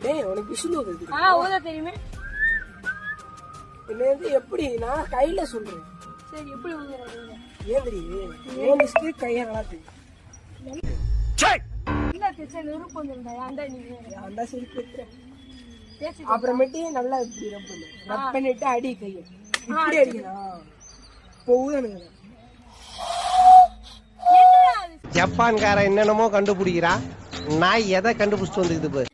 டேய் உனக்கு விசில் ஊதுது ஊத தெரியுமே. என்ன வந்து எப்படி நான் கையில சொல்றேன். சரி எப்படி ஊதுறது? ஏன் தெரியுது ஏன் மிஸ்டேக் கையை நல்லா தெரியும். இல்ல தேச்ச நெருப்பு வந்துருந்தா அந்த நீங்க அந்த சரி கேட்கிறேன். தேச்சு அப்புறமேட்டு நல்லா இப்படி ரப் பண்ணு. ரப் பண்ணிட்டு அடி கையை இப்படி அடிக்கணும். போகுதானுங்க ஜப்பான்காரன் என்னென்னமோ கண்டுபிடிக்கிறா. நான் எதை கண்டுபிடிச்சிட்டு வந்துக்குது பாரு.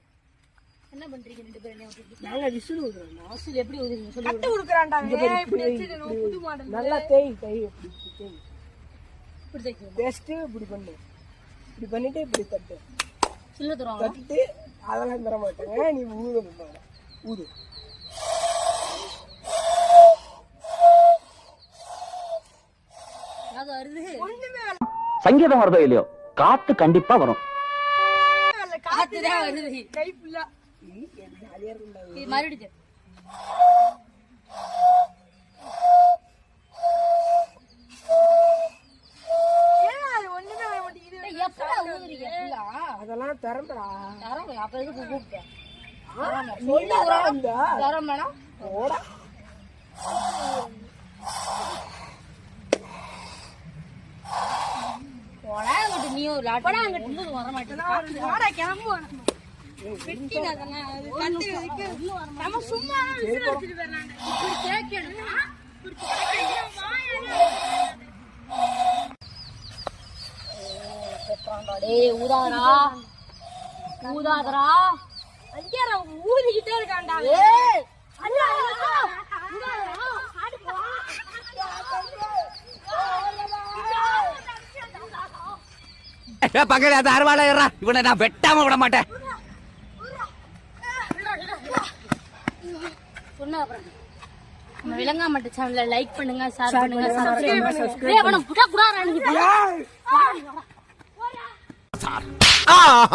என்ன பண்றீங்க ரெண்டு பேரும்? நாங்க விசில் ஊதுறோம். வாசல் எப்படி ஊதுறீங்க சொல்லு. கட்டு ஊதுறான்டா இப்படி வெச்சிடணும் புது மாடல். நல்லா தேய் கை இப்படி தேய். இப்படி தேய்க்கணும். டெஸ்ட் இப்படி பண்ணு. இப்படி பண்ணிட்டு இப்படி தட்டு. சில்ல தரோம். தட்டிட்டு அதெல்லாம் தர மாட்டாங்க. நீ ஊது ஊது. அது வருது. ஒண்ணுமே சங்கீதம் வருதோ இல்லையோ காத்து கண்டிப்பா வரும். காத்து தான் வருது. கை ஃபுல்லா ஜாலியா இருந்தாங்க. இது மறுபடியும் அதெல்லாம் திறம்படா. அப்ப எதுக்கு கூப்பிட்டேன்? வந்தா தரம் வேணாம். ஓடா போடாங்கிட்டு நீ ஒரு லாட்டு வர மாட்டேன். கிளம்பு. நம்ம சும்மா ஊதாதரா ஊதாதரா அங்கே ஊதிக்கிட்டே இருக்காண்டா. பக்கத்துல அந்த அருவாளை இவனை நான் வெட்டாம விட மாட்டேன். சொன்ன அப்புறம் நம்ம விளங்காமட்ட சேனலை லைக் பண்ணுங்க, ஷேர் பண்ணுங்க, சப்ஸ்கிரைப் பண்ணுங்க.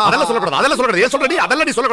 அதெல்லாம் சொல்லக்கூடாது. அதெல்லாம் சொல்லக்கூடாது. ஏன் சொல்றடி? அதெல்லாம் நீ சொல்லக்கூடாது.